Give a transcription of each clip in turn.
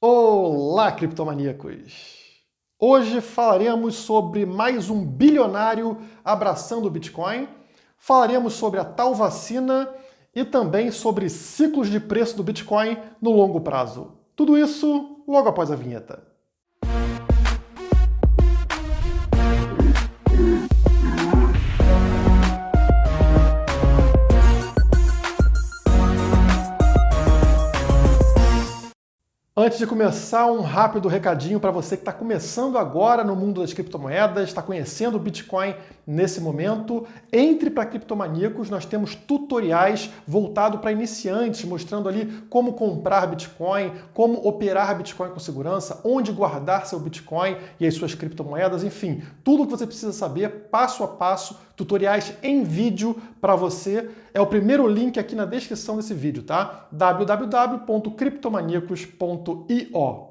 Olá, criptomaníacos! Hoje falaremos sobre mais um bilionário abraçando o Bitcoin, falaremos sobre a tal vacina e também sobre ciclos de preço do Bitcoin no longo prazo. Tudo isso logo após a vinheta. Antes de começar, um rápido recadinho para você que está começando agora no mundo das criptomoedas, está conhecendo o Bitcoin nesse momento. Entre para Criptomaníacos, nós temos tutoriais voltados para iniciantes, mostrando ali como comprar Bitcoin, como operar Bitcoin com segurança, onde guardar seu Bitcoin e as suas criptomoedas, enfim, tudo o que você precisa saber, passo a passo, tutoriais em vídeo para você. É o primeiro link aqui na descrição desse vídeo, tá? www.criptomaníacos.io.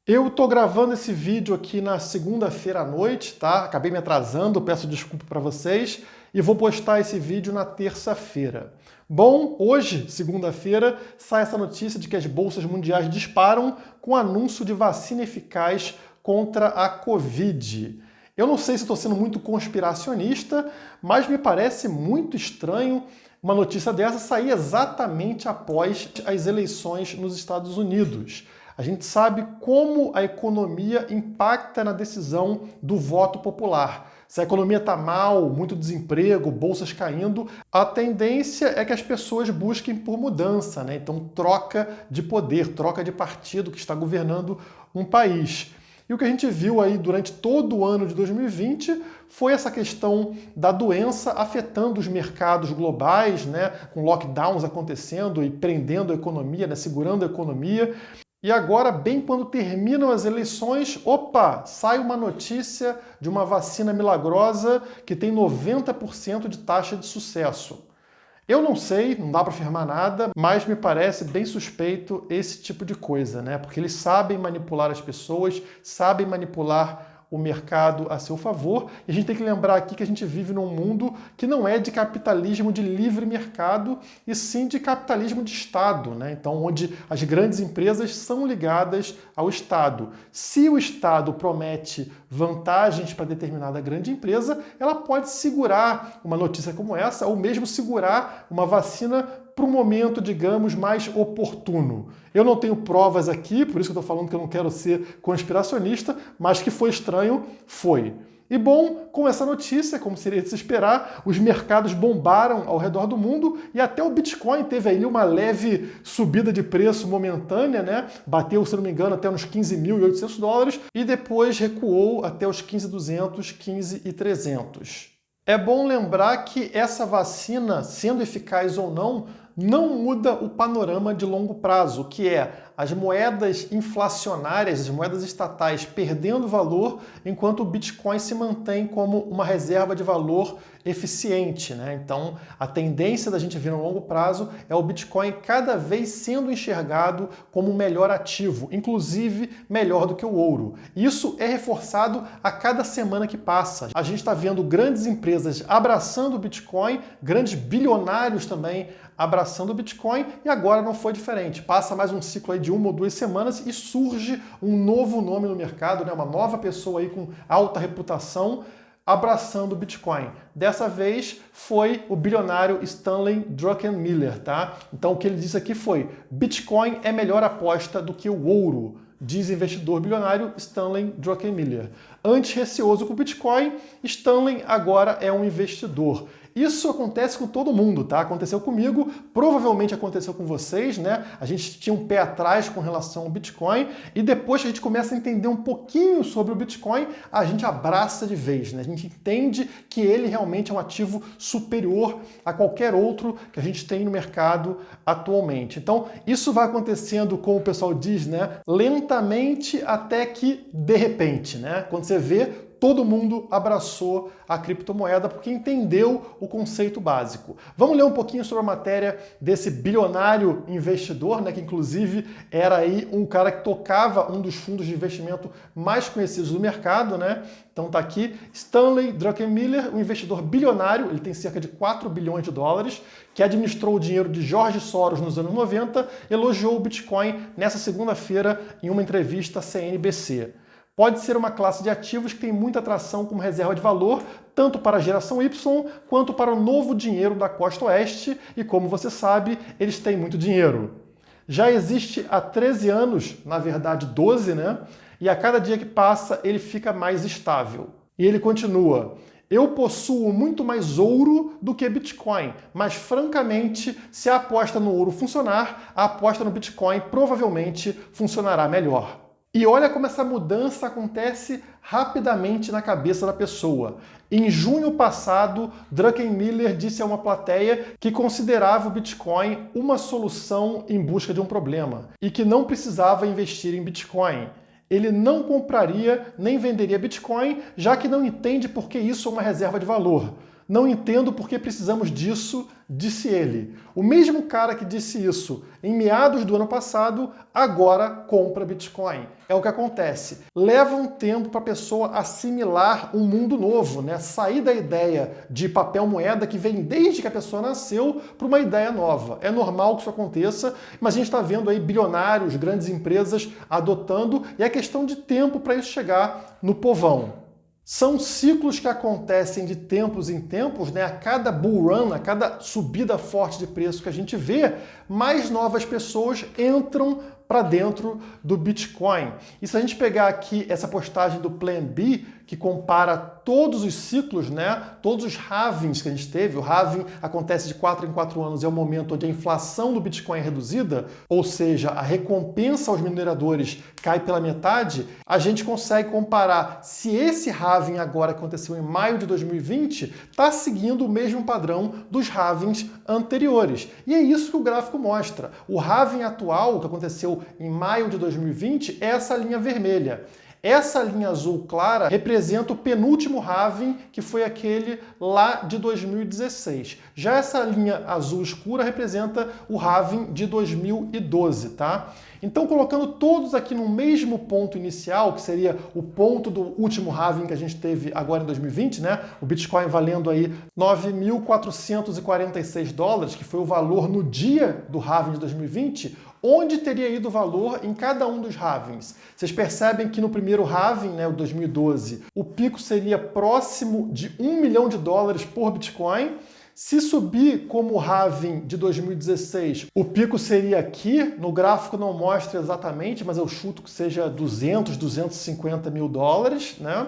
Eu tô gravando esse vídeo aqui na segunda-feira à noite, tá? Acabei me atrasando, peço desculpa para vocês e vou postar esse vídeo na terça-feira. Bom, hoje, segunda-feira, sai essa notícia de que as bolsas mundiais disparam com anúncio de vacina eficaz contra a Covid. Eu não sei se estou sendo muito conspiracionista, mas me parece muito estranho uma notícia dessa sair exatamente após as eleições nos Estados Unidos. A gente sabe como a economia impacta na decisão do voto popular. Se a economia está mal, muito desemprego, bolsas caindo, a tendência é que as pessoas busquem por mudança, né? Então, troca de poder, troca de partido que está governando um país. E o que a gente viu aí durante todo o ano de 2020 foi essa questão da doença afetando os mercados globais, né, com lockdowns acontecendo e prendendo a economia, né, segurando a economia. E agora, bem quando terminam as eleições, opa, sai uma notícia de uma vacina milagrosa que tem 90% de taxa de sucesso. Eu não sei, não dá para afirmar nada, mas me parece bem suspeito esse tipo de coisa, né? Porque eles sabem manipular as pessoas, sabem manipular o mercado a seu favor. E a gente tem que lembrar aqui que a gente vive num mundo que não é de capitalismo de livre mercado, e sim de capitalismo de Estado, né? Então, onde as grandes empresas são ligadas ao Estado. Se o Estado promete vantagens para determinada grande empresa, ela pode segurar uma notícia como essa, ou mesmo segurar uma vacina para um momento, digamos, mais oportuno. Eu não tenho provas aqui, por isso que eu estou falando que eu não quero ser conspiracionista, mas que foi estranho, foi. E bom, com essa notícia, como seria de se esperar, os mercados bombaram ao redor do mundo e até o Bitcoin teve aí uma leve subida de preço momentânea, né? Bateu, se não me engano, até uns 15.800 dólares e depois recuou até os 15.200, 15.300. É bom lembrar que essa vacina, sendo eficaz ou não muda o panorama de longo prazo, que é as moedas inflacionárias, as moedas estatais perdendo valor, enquanto o Bitcoin se mantém como uma reserva de valor eficiente, né? Então, a tendência da gente ver no longo prazo é o Bitcoin cada vez sendo enxergado como um melhor ativo, inclusive melhor do que o ouro. Isso é reforçado a cada semana que passa. A gente está vendo grandes empresas abraçando o Bitcoin, grandes bilionários também abraçando o Bitcoin, e agora não foi diferente. Passa mais um ciclo aí de 1 ou 2 semanas e surge um novo nome no mercado, né? Uma nova pessoa aí com alta reputação abraçando o Bitcoin. Dessa vez foi o bilionário Stanley Druckenmiller, tá? Então o que ele disse aqui foi: Bitcoin é melhor aposta do que o ouro, diz investidor bilionário Stanley Druckenmiller. Antes receoso com o Bitcoin, Stanley agora é um investidor. Isso acontece com todo mundo, tá? Aconteceu comigo, provavelmente aconteceu com vocês, né? A gente tinha um pé atrás com relação ao Bitcoin e depois que a gente começa a entender um pouquinho sobre o Bitcoin, a gente abraça de vez, né? A gente entende que ele realmente é um ativo superior a qualquer outro que a gente tem no mercado atualmente. Então, isso vai acontecendo, como o pessoal diz, né? Lentamente até que de repente, né? Quando você vê, todo mundo abraçou a criptomoeda porque entendeu o conceito básico. Vamos ler um pouquinho sobre a matéria desse bilionário investidor, né, que inclusive era aí um cara que tocava um dos fundos de investimento mais conhecidos do mercado, né? Então tá aqui, Stanley Druckenmiller, um investidor bilionário, ele tem cerca de 4 bilhões de dólares, que administrou o dinheiro de George Soros nos anos 90, elogiou o Bitcoin nessa segunda-feira em uma entrevista à CNBC. Pode ser uma classe de ativos que tem muita atração como reserva de valor, tanto para a geração Y quanto para o novo dinheiro da costa oeste, e como você sabe, eles têm muito dinheiro. Já existe há 13 anos, na verdade 12, né? E a cada dia que passa ele fica mais estável. E ele continua: eu possuo muito mais ouro do que Bitcoin, mas francamente, se a aposta no ouro funcionar, a aposta no Bitcoin provavelmente funcionará melhor. E olha como essa mudança acontece rapidamente na cabeça da pessoa. Em junho passado, Druckenmiller disse a uma plateia que considerava o Bitcoin uma solução em busca de um problema e que não precisava investir em Bitcoin. Ele não compraria nem venderia Bitcoin, já que não entende por que isso é uma reserva de valor. Não entendo por que precisamos disso, disse ele. O mesmo cara que disse isso em meados do ano passado, agora compra Bitcoin. É o que acontece. Leva um tempo para a pessoa assimilar um mundo novo, né? Sair da ideia de papel moeda que vem desde que a pessoa nasceu para uma ideia nova. É normal que isso aconteça, mas a gente está vendo aí bilionários, grandes empresas adotando, e é questão de tempo para isso chegar no povão. São ciclos que acontecem de tempos em tempos, né? A cada bull run, a cada subida forte de preço que a gente vê, mais novas pessoas entram para dentro do Bitcoin. E se a gente pegar aqui essa postagem do Plan B, que compara todos os ciclos, né? Todos os halvings que a gente teve, o halving acontece de 4 em 4 anos, é o momento onde a inflação do Bitcoin é reduzida, ou seja, a recompensa aos mineradores cai pela metade, a gente consegue comparar se esse halving agora que aconteceu em maio de 2020 está seguindo o mesmo padrão dos halvings anteriores. E é isso que o gráfico mostra. O halving atual, que aconteceu em maio de 2020, é essa linha vermelha. Essa linha azul clara representa o penúltimo halving, que foi aquele lá de 2016. Já essa linha azul escura representa o halving de 2012, tá? Então, colocando todos aqui no mesmo ponto inicial, que seria o ponto do último halving que a gente teve agora em 2020, né? O Bitcoin valendo aí 9.446 dólares, que foi o valor no dia do halving de 2020, onde teria ido o valor em cada um dos halvings. Vocês percebem que no primeiro halving, né, o 2012, o pico seria próximo de $1 milhão por Bitcoin. Se subir como o halving de 2016, o pico seria aqui, no gráfico não mostra exatamente, mas eu chuto que seja 200, 250 mil dólares, né?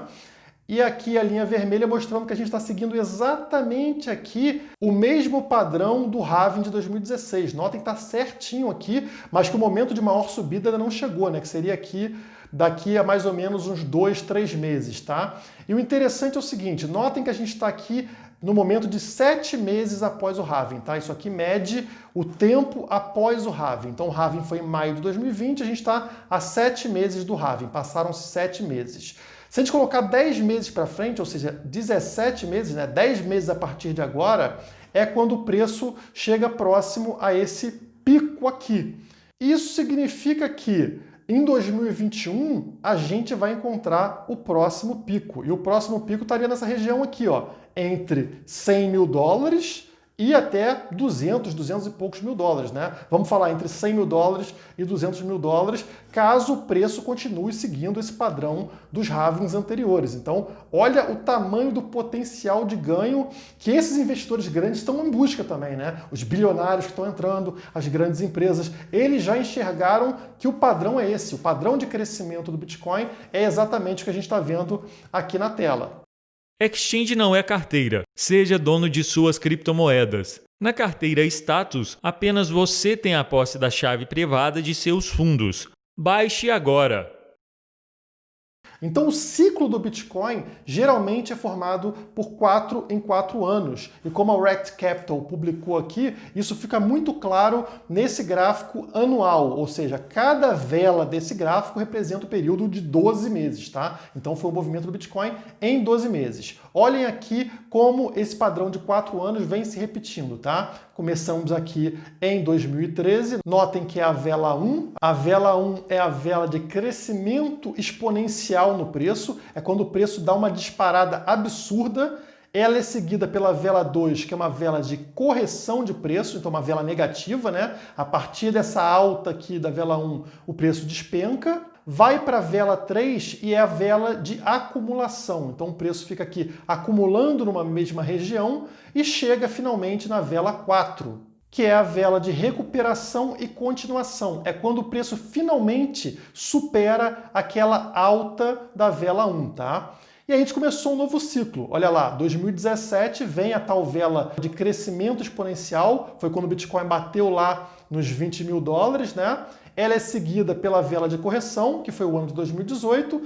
E aqui a linha vermelha mostrando que a gente está seguindo exatamente aqui o mesmo padrão do halving de 2016. Notem que está certinho aqui, mas que o momento de maior subida ainda não chegou, né? Que seria aqui daqui a mais ou menos uns 2, 3 meses, tá? E o interessante é o seguinte, notem que a gente está aqui no momento de 7 meses após o halving, tá? Isso aqui mede o tempo após o halving. Então o halving foi em maio de 2020, a gente está a 7 meses do halving, passaram-se 7 meses. Se a gente colocar 10 meses para frente, ou seja, 17 meses, né, 10 meses a partir de agora, é quando o preço chega próximo a esse pico aqui. Isso significa que em 2021 a gente vai encontrar o próximo pico. E o próximo pico estaria nessa região aqui, ó, entre 100 mil dólares e até 200 e poucos mil dólares, né? Vamos falar entre 100 mil dólares e 200 mil dólares, caso o preço continue seguindo esse padrão dos halvings anteriores. Então, olha o tamanho do potencial de ganho que esses investidores grandes estão em busca também, né? Os bilionários que estão entrando, as grandes empresas, eles já enxergaram que o padrão é esse. O padrão de crescimento do Bitcoin é exatamente o que a gente está vendo aqui na tela. Exchange não é carteira. Seja dono de suas criptomoedas. Na carteira Status, apenas você tem a posse da chave privada de seus fundos. Baixe agora! Então o ciclo do Bitcoin geralmente é formado por 4 em 4 anos. E como a Rekt Capital publicou aqui, isso fica muito claro nesse gráfico anual, ou seja, cada vela desse gráfico representa o período de 12 meses, tá? Então foi o movimento do Bitcoin em 12 meses. Olhem aqui como esse padrão de 4 anos vem se repetindo, tá? Começamos aqui em 2013, notem que é a vela 1. A vela 1 é a vela de crescimento exponencial no preço, é quando o preço dá uma disparada absurda. Ela é seguida pela vela 2, que é uma vela de correção de preço, então uma vela negativa, né? A partir dessa alta aqui da vela 1, o preço despenca. Vai para a vela 3 e é a vela de acumulação. Então o preço fica aqui acumulando numa mesma região e chega finalmente na vela 4, que é a vela de recuperação e continuação. É quando o preço finalmente supera aquela alta da vela 1, tá? E a gente começou um novo ciclo. Olha lá, 2017 vem a tal vela de crescimento exponencial, foi quando o Bitcoin bateu lá nos 20 mil dólares, né? Ela é seguida pela vela de correção, que foi o ano de 2018.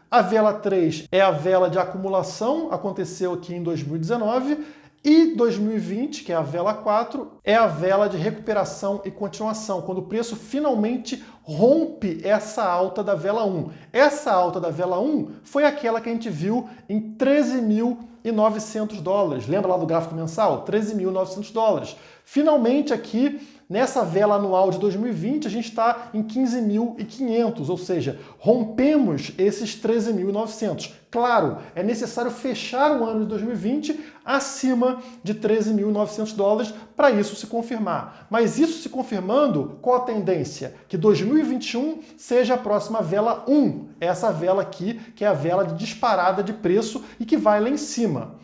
A vela 3 é a vela de acumulação, aconteceu aqui em 2019. E 2020, que é a vela 4, é a vela de recuperação e continuação, quando o preço finalmente rompe essa alta da vela 1. Essa alta da vela 1 foi aquela que a gente viu em 13.900 dólares. Lembra lá do gráfico mensal? 13.900 dólares. Finalmente aqui, nessa vela anual de 2020, a gente está em 15.500, ou seja, rompemos esses 13.900. Claro, é necessário fechar o ano de 2020 acima de 13.900 dólares para isso se confirmar. Mas isso se confirmando, qual a tendência? Que 2021 seja a próxima vela 1, essa vela aqui, que é a vela de disparada de preço e que vai lá em cima.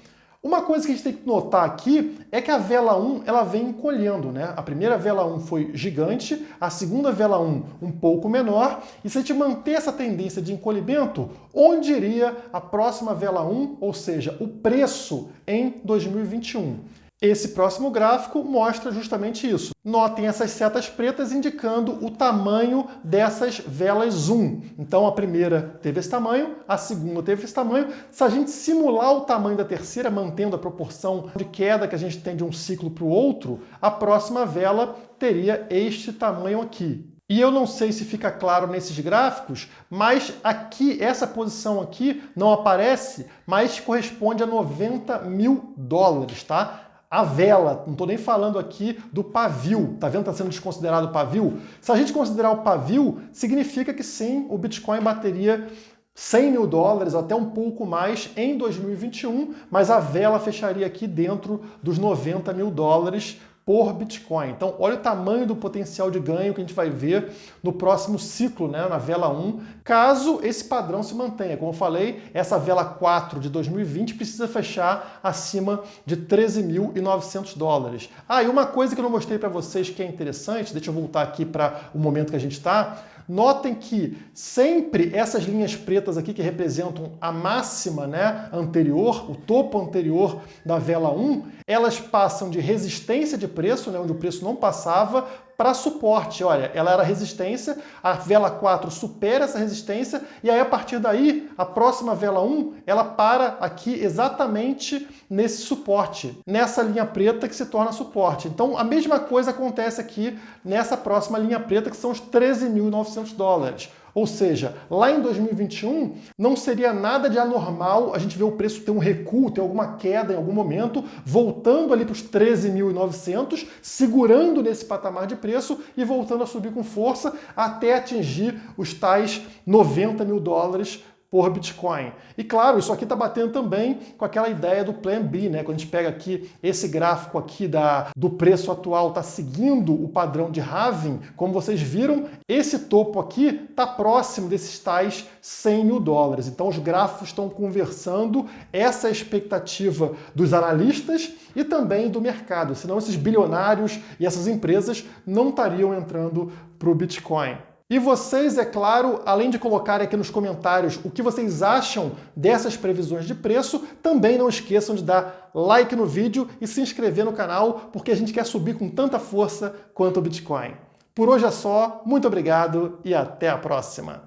Uma coisa que a gente tem que notar aqui é que a vela 1 ela vem encolhendo, né? A primeira vela 1 foi gigante, a segunda vela 1 um pouco menor, e se a gente manter essa tendência de encolhimento, onde iria a próxima vela 1, ou seja, o preço em 2021? Esse próximo gráfico mostra justamente isso. Notem essas setas pretas indicando o tamanho dessas velas zoom. Então a primeira teve esse tamanho, a segunda teve esse tamanho. Se a gente simular o tamanho da terceira, mantendo a proporção de queda que a gente tem de um ciclo para o outro, a próxima vela teria este tamanho aqui. E eu não sei se fica claro nesses gráficos, mas aqui, essa posição aqui não aparece, mas corresponde a 90 mil dólares, tá? A vela, não estou nem falando aqui do pavio, tá vendo? Está sendo desconsiderado o pavio. Se a gente considerar o pavio, significa que sim, o Bitcoin bateria 100 mil dólares, até um pouco mais, em 2021, mas a vela fecharia aqui dentro dos 90 mil dólares por Bitcoin. Então, olha o tamanho do potencial de ganho que a gente vai ver no próximo ciclo, né, na vela 1, caso esse padrão se mantenha. Como eu falei, essa vela 4 de 2020 precisa fechar acima de 13.900 dólares. Ah, e uma coisa que eu não mostrei para vocês que é interessante, deixa eu voltar aqui para o momento que a gente está. Notem que sempre essas linhas pretas aqui que representam a máxima, né, anterior, o topo anterior da vela 1, elas passam de resistência de preço, né, onde o preço não passava, para suporte. Olha, ela era resistência, a vela 4 supera essa resistência e aí a partir daí, a próxima vela 1, ela para aqui exatamente nesse suporte, nessa linha preta que se torna suporte. Então a mesma coisa acontece aqui nessa próxima linha preta que são os 13.900 dólares. Ou seja, lá em 2021 não seria nada de anormal a gente ver o preço ter um recuo, ter alguma queda em algum momento, voltando ali para os 13.900, segurando nesse patamar de preço e voltando a subir com força até atingir os tais 90 mil dólares por Bitcoin. E claro, isso aqui está batendo também com aquela ideia do Plan B, né? Quando a gente pega aqui esse gráfico aqui do preço atual, está seguindo o padrão de halving, como vocês viram, esse topo aqui está próximo desses tais 100 mil dólares. Então os gráficos estão conversando essa expectativa dos analistas e também do mercado, senão esses bilionários e essas empresas não estariam entrando para o Bitcoin. E vocês, é claro, além de colocarem aqui nos comentários o que vocês acham dessas previsões de preço, também não esqueçam de dar like no vídeo e se inscrever no canal, porque a gente quer subir com tanta força quanto o Bitcoin. Por hoje é só, muito obrigado e até a próxima!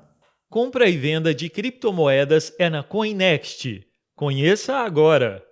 Compra e venda de criptomoedas é na CoinNext. Conheça agora!